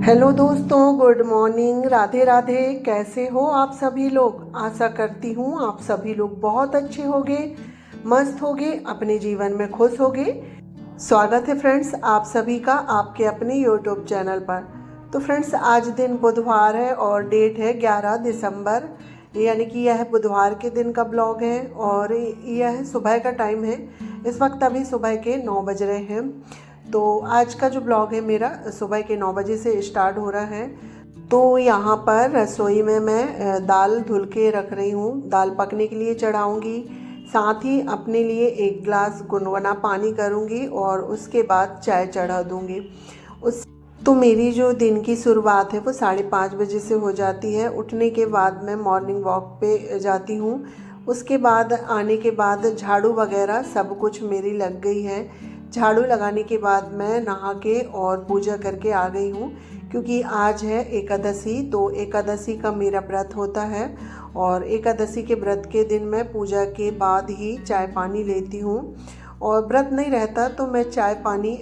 Hello दोस्तों, good morning, Radhe Radhe. कैसे हो आप सभी लोग? आशा करती हूँ आप सभी लोग बहुत अच्छे होंगे, मस्त होंगे, अपने जीवन में खुश होंगे। स्वागत है फ्रेंड्स आप सभी का आपके अपने यूट्यूब चैनल पर। तो फ्रेंड्स आज दिन बुधवार है और डेट है 11 दिसंबर, यानी कि यह बुधवार के दिन का ब्लॉग है और यह सुबह का टाइम है। इस वक्त अभी सुबह के 9 बज रहे हैं। तो आज का जो ब्लॉग है मेरा सुबह के 9 बजे से स्टार्ट हो रहा है। तो यहाँ पर रसोई में मैं दाल धुल के रख रही हूँ, दाल पकने के लिए चढ़ाऊँगी। साथ ही अपने लिए एक गिलास गुनगुना पानी करूँगी और उसके बाद चाय चढ़ा दूँगी। उस तो मेरी जो दिन की शुरुआत है वो 5:30 बजे से हो जाती है। उठने के बाद मैं मॉर्निंग वॉक पे जाती हूँ। उसके बाद आने के बाद झाड़ू वगैरह सब कुछ मेरी लग गई है। झाड़ू लगाने के बाद मैं नहा के और पूजा करके आ गई हूँ, क्योंकि आज है एकादशी। तो एकादशी का मेरा व्रत होता है और एकादशी के व्रत के दिन मैं पूजा के बाद ही चाय पानी लेती हूँ। और व्रत नहीं रहता तो मैं चाय पानी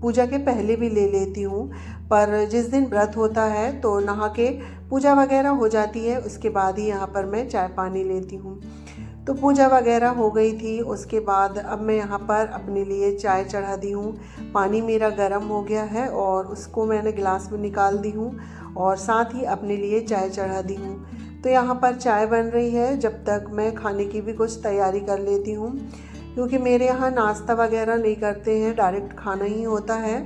पूजा के पहले भी ले लेती हूँ, पर जिस दिन व्रत होता है तो नहा के पूजा वगैरह हो जाती है, उसके बाद ही यहाँ पर मैं चाय पानी लेती हूँ। तो पूजा वगैरह हो गई थी। उसके बाद अब मैं यहाँ पर अपने लिए चाय चढ़ा दी हूँ। पानी मेरा गर्म हो गया है और उसको मैंने गिलास में निकाल दी हूँ और साथ ही अपने लिए चाय चढ़ा दी हूँ। तो यहाँ पर चाय बन रही है, जब तक मैं खाने की भी कुछ तैयारी कर लेती हूँ, क्योंकि मेरे यहाँ नाश्ता वगैरह नहीं करते हैं, डायरेक्ट खाना ही होता है।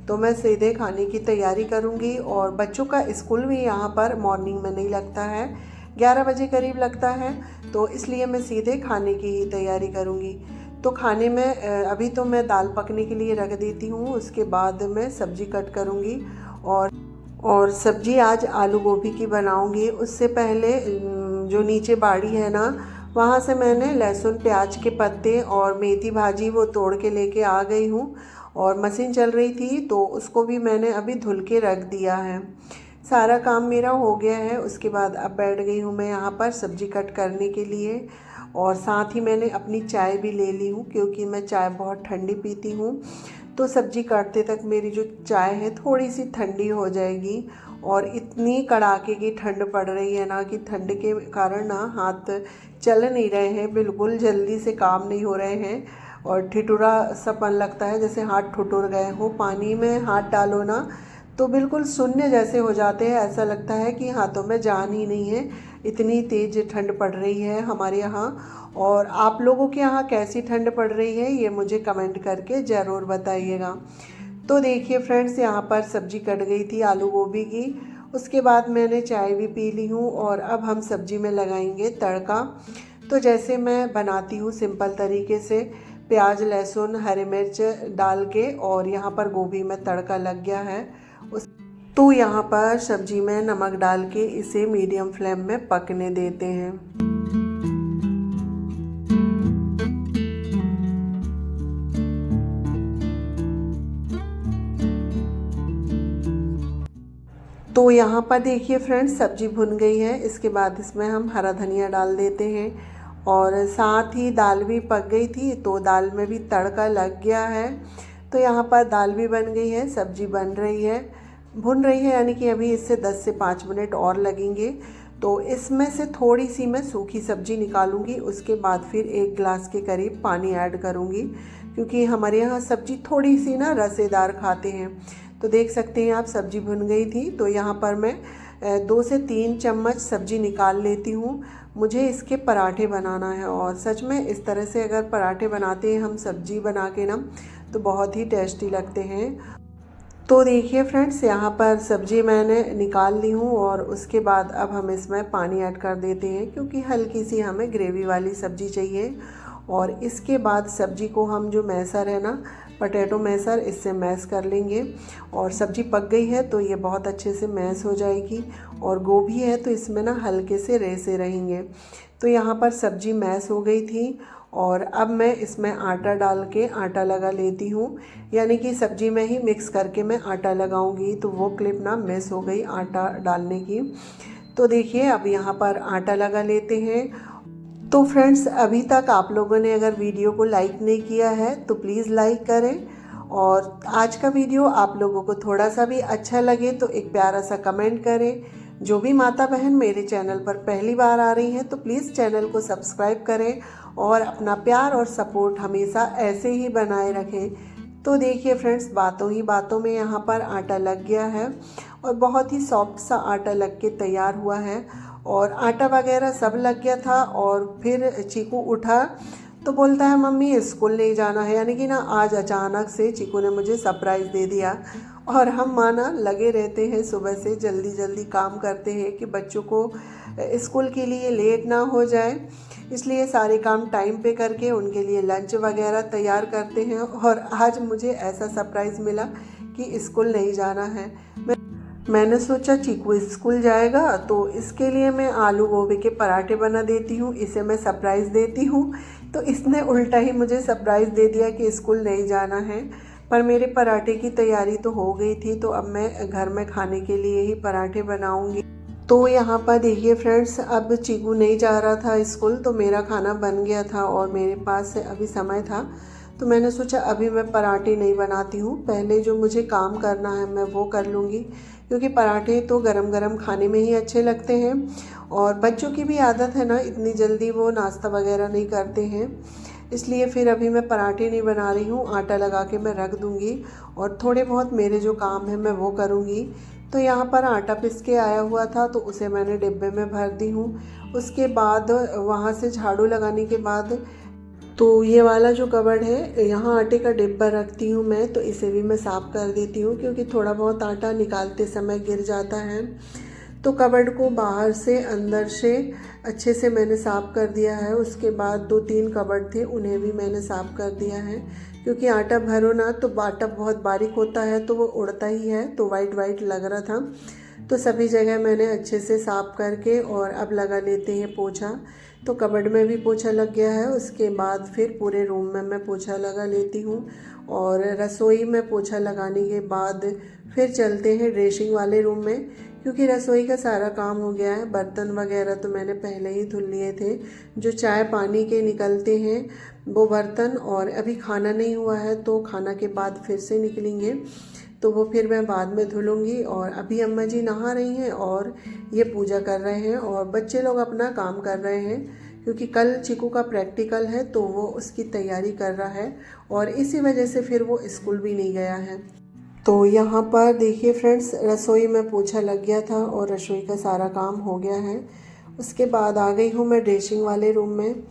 तो मैं सीधे खाने की तैयारी करूँगी। और बच्चों का स्कूल भी यहाँ पर मॉर्निंग में नहीं लगता है, 11 बजे करीब लगता है, तो इसलिए मैं सीधे खाने की ही तैयारी करूँगी। तो खाने में अभी तो मैं दाल पकने के लिए रख देती हूँ, उसके बाद मैं सब्ज़ी कट करूँगी। और सब्ज़ी आज आलू गोभी की बनाऊँगी। उससे पहले जो नीचे बाड़ी है ना, वहाँ से मैंने लहसुन प्याज के पत्ते और मेथी भाजी वो तोड़ के लेके आ गई हूँ। और मशीन चल रही थी तो उसको भी मैंने अभी धुल के रख दिया है। सारा काम मेरा हो गया है। उसके बाद अब बैठ गई हूँ मैं यहाँ पर सब्ज़ी कट करने के लिए। और साथ ही मैंने अपनी चाय भी ले ली हूँ, क्योंकि मैं चाय बहुत ठंडी पीती हूँ। तो सब्ज़ी काटते तक मेरी जो चाय है थोड़ी सी ठंडी हो जाएगी। और इतनी कड़ाके की ठंड पड़ रही है ना कि ठंड के कारण ना हाथ चल नहीं रहे हैं, बिल्कुल जल्दी से काम नहीं हो रहे हैं। और ठिठुरा सपन लगता है, जैसे हाथ ठुठुर गए हो। पानी में हाथ डालो ना तो बिल्कुल शून्य जैसे हो जाते हैं, ऐसा लगता है कि हाथों में जान ही नहीं है। इतनी तेज़ ठंड पड़ रही है हमारे यहाँ। और आप लोगों के यहाँ कैसी ठंड पड़ रही है ये मुझे कमेंट करके ज़रूर बताइएगा। तो देखिए फ्रेंड्स, यहाँ पर सब्ज़ी कट गई थी आलू गोभी की। उसके बाद मैंने चाय भी पी ली हूँ और अब हम सब्ज़ी में लगाएंगे तड़का। तो जैसे मैं बनाती हूँ सिंपल तरीके से, प्याज लहसुन हरी मिर्च डाल के, और यहाँ पर गोभी में तड़का लग गया है। उस तो यहाँ पर सब्जी में नमक डाल के इसे मीडियम फ्लेम में पकने देते हैं। तो यहाँ पर देखिए फ्रेंड्स, सब्जी भुन गई है। इसके बाद इसमें हम हरा धनिया डाल देते हैं और साथ ही दाल भी पक गई थी, तो दाल में भी तड़का लग गया है। तो यहाँ पर दाल भी बन गई है, सब्जी बन रही है, भुन रही है, यानी कि अभी इससे 10 से 5 मिनट और लगेंगे। तो इसमें से थोड़ी सी मैं सूखी सब्जी निकालूंगी, उसके बाद फिर 1 गिलास के करीब पानी ऐड करूंगी, क्योंकि हमारे यहाँ सब्जी थोड़ी सी ना रसेदार खाते हैं। तो देख सकते हैं आप, सब्जी भुन गई थी। तो यहाँ पर मैं 2 से 3 चम्मच सब्जी निकाल लेती हूँ। मुझे इसके पराठे बनाना है और सच में इस तरह से अगर पराठे बनाते हैं हम सब्जी बना के ना, तो बहुत ही टेस्टी लगते हैं। तो देखिए फ्रेंड्स, यहाँ पर सब्जी मैंने निकाल ली हूँ और उसके बाद अब हम इसमें पानी ऐड कर देते हैं, क्योंकि हल्की सी हमें ग्रेवी वाली सब्ज़ी चाहिए। और इसके बाद सब्जी को हम जो मैसर है ना, पटेटो मैसर, इससे मैश कर लेंगे। और सब्जी पक गई है तो ये बहुत अच्छे से मैश हो जाएगी। और गोभी है तो इसमें ना हल्के से रेसे रहेंगे। तो यहाँ पर सब्जी मैश हो गई थी और अब मैं इसमें आटा डाल के आटा लगा लेती हूँ, यानी कि सब्जी में ही मिक्स करके मैं आटा लगाऊंगी। तो वो क्लिप ना मिस हो गई आटा डालने की। तो देखिए अब यहाँ पर आटा लगा लेते हैं। तो फ्रेंड्स, अभी तक आप लोगों ने अगर वीडियो को लाइक नहीं किया है तो प्लीज़ लाइक करें और आज का वीडियो आप लोगों को थोड़ा सा भी अच्छा लगे तो एक प्यारा सा कमेंट करें। जो भी माता बहन मेरे चैनल पर पहली बार आ रही हैं तो प्लीज़ चैनल को सब्सक्राइब करें और अपना प्यार और सपोर्ट हमेशा ऐसे ही बनाए रखें। तो देखिए फ्रेंड्स, बातों ही बातों में यहाँ पर आटा लग गया है और बहुत ही सॉफ्ट सा आटा लग के तैयार हुआ है और आटा वगैरह सब लग गया था। और फिर चीकू उठा तो बोलता है मम्मी स्कूल नहीं जाना है, यानी कि ना आज अचानक से चीकू ने मुझे सरप्राइज़ दे दिया। और हम माना लगे रहते हैं सुबह से, जल्दी जल्दी काम करते हैं कि बच्चों को स्कूल के लिए लेट ना हो जाए, इसलिए सारे काम टाइम पे करके उनके लिए लंच वगैरह तैयार करते हैं। और आज मुझे ऐसा सरप्राइज़ मिला कि स्कूल नहीं जाना है। मैंने सोचा चीकू स्कूल जाएगा तो इसके लिए मैं आलू गोभी के पराठे बना देती हूँ, इसे मैं सरप्राइज़ देती हूँ। तो इसने उल्टा ही मुझे सरप्राइज़ दे दिया कि स्कूल नहीं जाना है। पर मेरे पराठे की तैयारी तो हो गई थी, तो अब मैं घर में खाने के लिए ही पराठे बनाऊँगी। तो यहाँ पर देखिए फ्रेंड्स, अब चीकू नहीं जा रहा था स्कूल तो मेरा खाना बन गया था और मेरे पास अभी समय था, तो मैंने सोचा अभी मैं पराठे नहीं बनाती हूँ, पहले जो मुझे काम करना है मैं वो कर लूँगी, क्योंकि पराठे तो गरम गरम खाने में ही अच्छे लगते हैं। और बच्चों की भी आदत है ना, इतनी जल्दी वो नाश्ता वगैरह नहीं करते हैं, इसलिए फिर अभी मैं पराठे नहीं बना रही हूँ, आटा लगा के मैं रख दूँगी और थोड़े बहुत मेरे जो काम है मैं वो करूँगी। तो यहाँ पर आटा पिस के आया हुआ था तो उसे मैंने डिब्बे में भर दी हूँ। उसके बाद वहाँ से झाड़ू लगाने के बाद तो ये वाला जो कबर्ड है, यहाँ आटे का डिब्बा रखती हूँ मैं, तो इसे भी मैं साफ़ कर देती हूँ क्योंकि थोड़ा बहुत आटा निकालते समय गिर जाता है। तो कबर्ड को बाहर से अंदर से अच्छे से मैंने साफ़ कर दिया है। उसके बाद 2-3 कबर्ड थे उन्हें भी मैंने साफ़ कर दिया है, क्योंकि आटा भरो ना तो आटा बहुत बारीक होता है तो वो उड़ता ही है, तो वाइट वाइट लग रहा था। तो सभी जगह मैंने अच्छे से साफ़ करके और अब लगा लेते हैं पोछा। तो कबर्ड में भी पोछा लग गया है, उसके बाद फिर पूरे रूम में मैं पोछा लगा लेती हूँ और रसोई में पोछा लगाने के बाद फिर चलते हैं ड्रेसिंग वाले रूम में, क्योंकि रसोई का सारा काम हो गया है। बर्तन वगैरह तो मैंने पहले ही धुल लिए थे, जो चाय पानी के निकलते हैं वो बर्तन, और अभी खाना नहीं हुआ है तो खाना के बाद फिर से निकलेंगे तो वो फिर मैं बाद में धुलूँगी। और अभी अम्मा जी नहा रही हैं और ये पूजा कर रहे हैं और बच्चे लोग अपना काम कर रहे हैं, क्योंकि कल चीकू का प्रैक्टिकल है तो वो उसकी तैयारी कर रहा है और इसी वजह से फिर वो स्कूल भी नहीं गया है। तो यहाँ पर देखिए फ्रेंड्स, रसोई में पोछा लग गया था और रसोई का सारा काम हो गया है। उसके बाद आ गई हूँ मैं ड्रेसिंग वाले रूम में।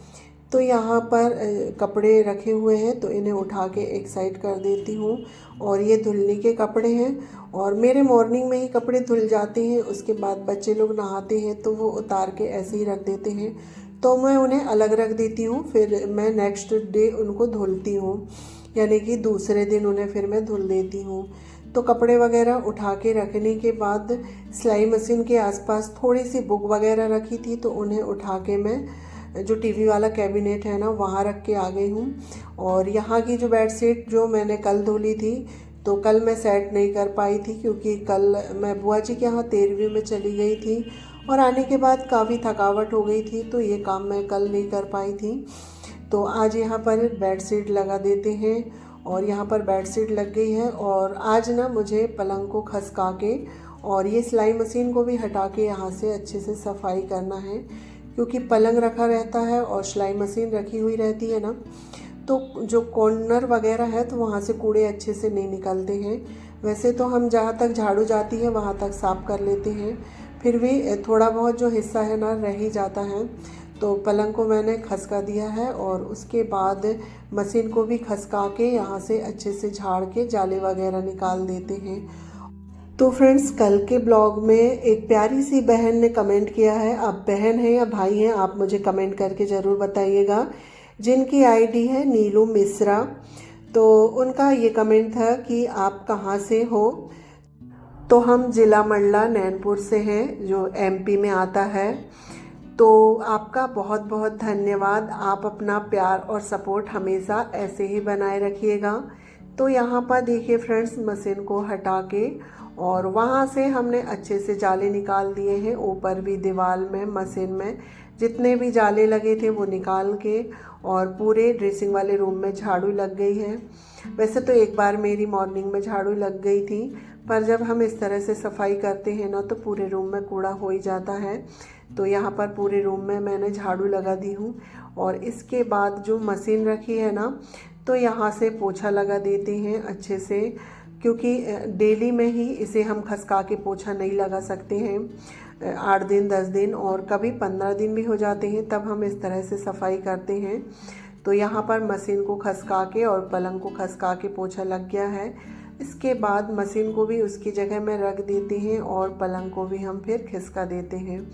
तो यहाँ पर कपड़े रखे हुए हैं तो इन्हें उठा के एक साइड कर देती हूँ, और ये धुलने के कपड़े हैं और मेरे मॉर्निंग में ही कपड़े धुल जाते हैं। उसके बाद बच्चे लोग नहाते हैं तो वो उतार के ऐसे ही रख देते हैं, तो मैं उन्हें अलग रख देती हूँ, फिर मैं नेक्स्ट डे उनको धुलती हूँ, यानी कि दूसरे दिन उन्हें फिर मैं धुल देती हूँ। तो कपड़े वगैरह उठा के रखने के बाद सिलाई मशीन के आसपास थोड़ी सी बुक वगैरह रखी थी तो उन्हें उठा के मैं जो टीवी वाला कैबिनेट है ना वहाँ रख के आ गई हूँ। और यहाँ की जो बेडशीट जो मैंने कल धुली थी तो कल मैं सेट नहीं कर पाई थी, क्योंकि कल मैं बुआ जी के यहाँ 13वीं में चली गई थी और आने के बाद काफ़ी थकावट हो गई थी, तो ये काम मैं कल नहीं कर पाई थी। तो आज यहाँ पर बेडशीट लगा देते हैं और यहाँ पर बेडशीट लग गई है। और आज ना मुझे पलंग को खसका के और ये सिलाई मशीन को भी हटा के यहाँ से अच्छे से सफाई करना है, क्योंकि पलंग रखा रहता है और सिलाई मशीन रखी हुई रहती है ना, तो जो कॉर्नर वगैरह है तो वहाँ से कूड़े अच्छे से नहीं निकलते हैं। वैसे तो हम जहाँ तक झाड़ू जाती है वहाँ तक साफ़ कर लेते हैं, फिर भी थोड़ा बहुत जो हिस्सा है ना रह ही जाता है। तो पलंग को मैंने खसका दिया है और उसके बाद मशीन को भी खसका के यहाँ से अच्छे से झाड़ के जाले वगैरह निकाल देते हैं। तो फ्रेंड्स, कल के ब्लॉग में एक प्यारी सी बहन ने कमेंट किया है, आप बहन हैं या भाई हैं आप मुझे कमेंट करके ज़रूर बताइएगा, जिनकी आईडी है नीलू मिश्रा। तो उनका ये कमेंट था कि आप कहाँ से हो। तो हम ज़िला मंडला नैनपुर से हैं, जो एमपी में आता है। तो आपका बहुत बहुत धन्यवाद, आप अपना प्यार और सपोर्ट हमेशा ऐसे ही बनाए रखिएगा। तो यहाँ पर देखिए फ्रेंड्स, मशीन को हटा के और वहाँ से हमने अच्छे से जाले निकाल दिए हैं, ऊपर भी दीवार में मशीन में जितने भी जाले लगे थे वो निकाल के और पूरे ड्रेसिंग वाले रूम में झाड़ू लग गई है। वैसे तो एक बार मेरी मॉर्निंग में झाड़ू लग गई थी, पर जब हम इस तरह से सफाई करते हैं ना तो पूरे रूम में कूड़ा हो ही जाता है। तो यहाँ पर पूरे रूम में मैंने झाड़ू लगा दी हूँ। और इसके बाद जो मशीन रखी है ना, तो यहाँ से पोछा लगा देते हैं अच्छे से, क्योंकि डेली में ही इसे हम खसका के पोछा नहीं लगा सकते हैं। 8 दिन 10 दिन और कभी 15 दिन भी हो जाते हैं, तब हम इस तरह से सफाई करते हैं। तो यहाँ पर मशीन को खसका के और पलंग को खसका के पोछा लग गया है। इसके बाद मशीन को भी उसकी जगह में रख देते हैं और पलंग को भी हम फिर खिसका देते हैं।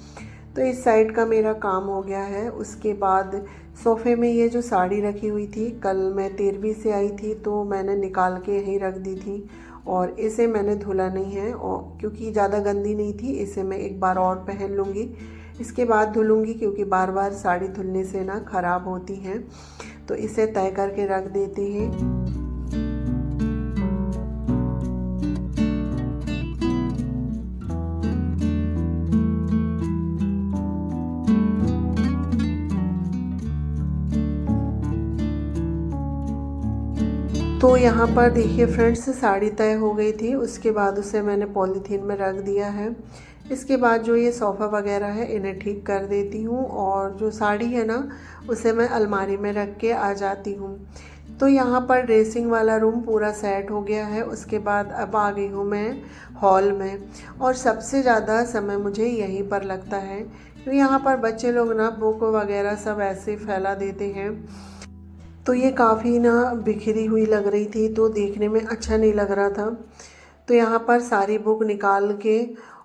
तो इस साइड का मेरा काम हो गया है। उसके बाद सोफ़े में ये जो साड़ी रखी हुई थी, कल मैं 13वीं से आई थी तो मैंने निकाल के यहीं रख दी थी और इसे मैंने धुला नहीं है, और क्योंकि ज़्यादा गंदी नहीं थी, इसे मैं एक बार और पहन लूँगी, इसके बाद धुलूँगी, क्योंकि बार बार साड़ी धुलने से ना ख़राब होती हैं। तो इसे तय करके रख देते हैं। तो यहाँ पर देखिए फ्रेंड्स, साड़ी तय हो गई थी। उसके बाद उसे मैंने पॉलीथीन में रख दिया है। इसके बाद जो ये सोफ़ा वगैरह है इन्हें ठीक कर देती हूँ, और जो साड़ी है ना उसे मैं अलमारी में रख के आ जाती हूँ। तो यहाँ पर ड्रेसिंग वाला रूम पूरा सेट हो गया है। उसके बाद अब आ गई हूँ मैं हॉल में, और सबसे ज़्यादा समय मुझे यहीं पर लगता है, क्योंकि यहाँ पर बच्चे लोग ना बुक वगैरह सब ऐसे फैला देते हैं। तो ये काफ़ी ना बिखरी हुई लग रही थी, तो देखने में अच्छा नहीं लग रहा था। तो यहाँ पर सारी बुक निकाल के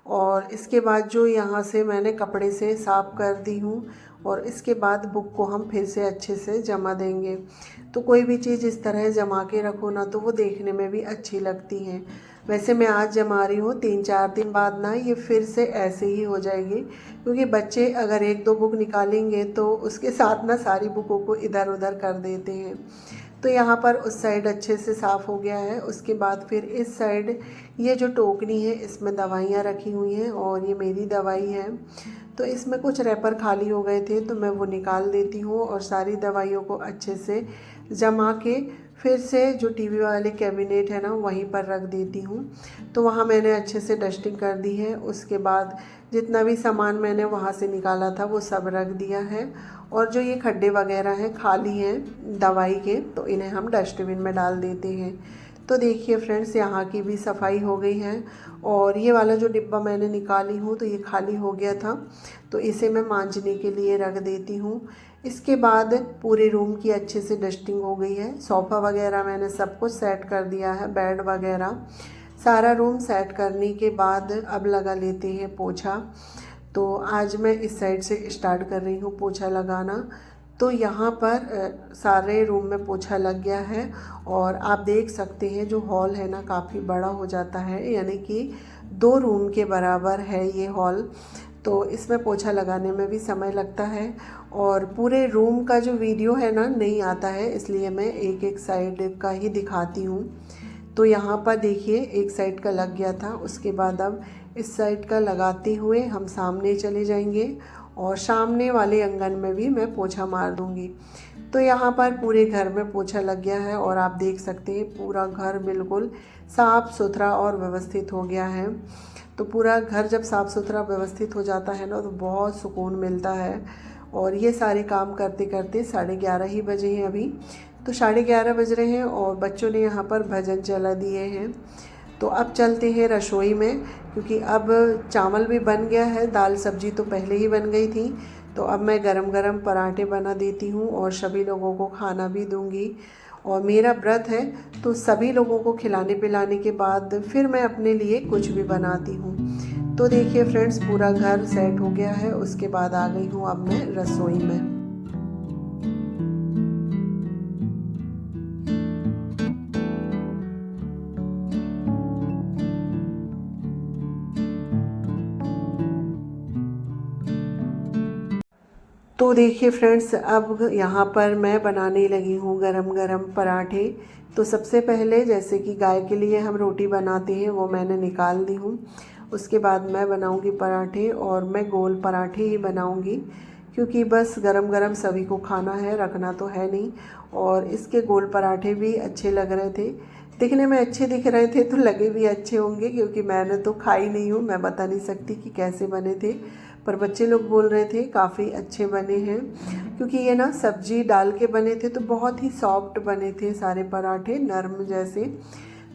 और इसके बाद जो यहाँ से मैंने कपड़े से साफ़ कर दी हूँ, और इसके बाद बुक को हम फिर से अच्छे से जमा देंगे। तो कोई भी चीज़ इस तरह जमा के रखो ना तो वो देखने में भी अच्छी लगती हैं। वैसे मैं आज जमा रही हूँ, 3-4 दिन बाद ना ये फिर से ऐसे ही हो जाएगी, क्योंकि बच्चे अगर 1-2 बुक निकालेंगे तो उसके साथ ना सारी बुकों को इधर उधर कर देते हैं। तो यहाँ पर उस साइड अच्छे से साफ़ हो गया है। उसके बाद फिर इस साइड ये जो टोकनी है इसमें दवाइयाँ रखी हुई हैं, और ये मेरी दवाई है। तो इसमें कुछ रैपर खाली हो गए थे तो मैं वो निकाल देती हूँ, और सारी दवाइयों को अच्छे से जमा के फिर से जो टीवी वाले कैबिनेट है ना वहीं पर रख देती हूँ। तो वहाँ मैंने अच्छे से डस्टिंग कर दी है। उसके बाद जितना भी सामान मैंने वहाँ से निकाला था वो सब रख दिया है, और जो ये खड्डे वगैरह हैं खाली हैं दवाई के, तो इन्हें हम डस्टबिन में डाल देते हैं। तो देखिए फ्रेंड्स, यहाँ की भी सफाई हो गई है, और ये वाला जो डिब्बा मैंने निकाली हूँ तो ये खाली हो गया था, तो इसे मैं मांजने के लिए रख देती हूँ। इसके बाद पूरे रूम की अच्छे से डस्टिंग हो गई है। सोफ़ा वगैरह मैंने सब कुछ सेट कर दिया है, बेड वगैरह सारा रूम सेट करने के बाद अब लगा लेते हैं पोछा। तो आज मैं इस साइड से स्टार्ट कर रही हूँ पोछा लगाना। तो यहाँ पर सारे रूम में पोछा लग गया है, और आप देख सकते हैं जो हॉल है ना काफ़ी बड़ा हो जाता है, यानी कि 2 रूम के बराबर है ये हॉल। तो इसमें पोछा लगाने में भी समय लगता है, और पूरे रूम का जो वीडियो है ना नहीं आता है, इसलिए मैं एक एक साइड का ही दिखाती हूँ। तो यहाँ पर देखिए एक साइड का लग गया था। उसके बाद अब इस साइड का लगाते हुए हम सामने चले जाएंगे, और सामने वाले आंगन में भी मैं पोछा मार दूँगी। तो यहाँ पर पूरे घर में पोछा लग गया है, और आप देख सकते हैं पूरा घर बिल्कुल साफ़ सुथरा और व्यवस्थित हो गया है। तो पूरा घर जब साफ़ सुथरा व्यवस्थित हो जाता है ना तो बहुत सुकून मिलता है। और ये सारे काम करते करते 11:30 ही बजे हैं अभी। तो 11:30 बज रहे हैं, और बच्चों ने यहाँ पर भजन चला दिए हैं। तो अब चलते हैं रसोई में, क्योंकि अब चावल भी बन गया है, दाल सब्जी तो पहले ही बन गई थी। तो अब मैं गरम गरम पराठे बना देती हूँ, और सभी लोगों को खाना भी दूँगी। और मेरा व्रत है तो सभी लोगों को खिलाने पिलाने के बाद फिर मैं अपने लिए कुछ भी बनाती हूँ। तो देखिए फ्रेंड्स, पूरा घर सेट हो गया है। उसके बाद आ गई हूँ अब मैं रसोई में। तो देखिए फ्रेंड्स, अब यहाँ पर मैं बनाने लगी हूँ गरम गरम पराठे। तो सबसे पहले जैसे कि गाय के लिए हम रोटी बनाते हैं वो मैंने निकाल दी हूँ। उसके बाद मैं बनाऊँगी पराठे, और मैं गोल पराठे ही बनाऊँगी, क्योंकि बस गरम गरम सभी को खाना है, रखना तो है नहीं। और इसके गोल पराठे भी अच्छे लग रहे थे, दिखने में अच्छे दिख रहे थे तो लगे भी अच्छे होंगे, क्योंकि मैंने तो खाई नहीं हूँ, मैं बता नहीं सकती कि कैसे बने थे। पर बच्चे लोग बोल रहे थे काफ़ी अच्छे बने हैं, क्योंकि ये ना सब्जी डाल के बने थे तो बहुत ही सॉफ्ट बने थे सारे पराठे, नरम जैसे।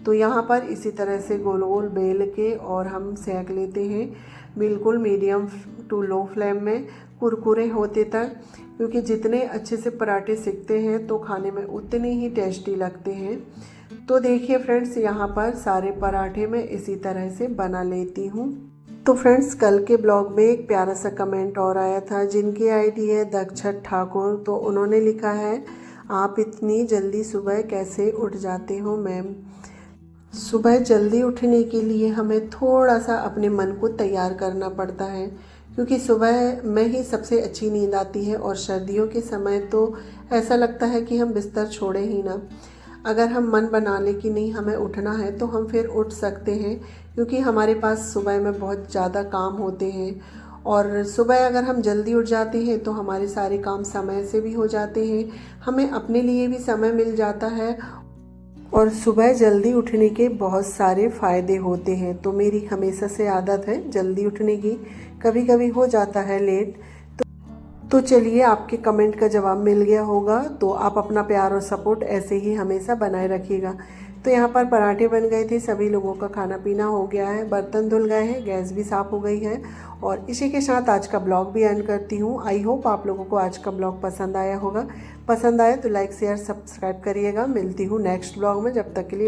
तो यहाँ पर इसी तरह से गोल गोल बेल के और हम सेक लेते हैं, बिल्कुल मीडियम टू लो फ्लेम में, कुरकुरे होते तक। क्योंकि जितने अच्छे से पराठे सेकते हैं तो खाने में उतने ही टेस्टी लगते हैं। तो देखिए फ्रेंड्स, यहाँ पर सारे पराठे मैं इसी तरह से बना लेती हूँ। तो फ्रेंड्स, कल के ब्लॉग में एक प्यारा सा कमेंट और आया था, जिनकी आईडी है दक्षत ठाकुर। तो उन्होंने लिखा है, आप इतनी जल्दी सुबह कैसे उठ जाते हो मैम। सुबह जल्दी उठने के लिए हमें थोड़ा सा अपने मन को तैयार करना पड़ता है, क्योंकि सुबह में ही सबसे अच्छी नींद आती है। और सर्दियों के समय तो ऐसा लगता है कि हम बिस्तर छोड़े ही ना। अगर हम मन बना लें कि नहीं हमें उठना है तो हम फिर उठ सकते हैं, क्योंकि हमारे पास सुबह में बहुत ज़्यादा काम होते हैं। और सुबह अगर हम जल्दी उठ जाते हैं तो हमारे सारे काम समय से भी हो जाते हैं, हमें अपने लिए भी समय मिल जाता है। और सुबह जल्दी उठने के बहुत सारे फ़ायदे होते हैं। तो मेरी हमेशा से आदत है जल्दी उठने की, कभी कभी हो जाता है लेट। तो चलिए, आपके कमेंट का जवाब मिल गया होगा, तो आप अपना प्यार और सपोर्ट ऐसे ही हमेशा बनाए रखिएगा। तो यहाँ पर पराठे बन गए थे, सभी लोगों का खाना पीना हो गया है, बर्तन धुल गए हैं, गैस भी साफ़ हो गई है। और इसी के साथ आज का ब्लॉग भी एंड करती हूँ। आई होप आप लोगों को आज का ब्लॉग पसंद आया होगा। पसंद आए तो लाइक शेयर सब्सक्राइब करिएगा। मिलती हूँ नेक्स्ट ब्लॉग में, जब तक के लिए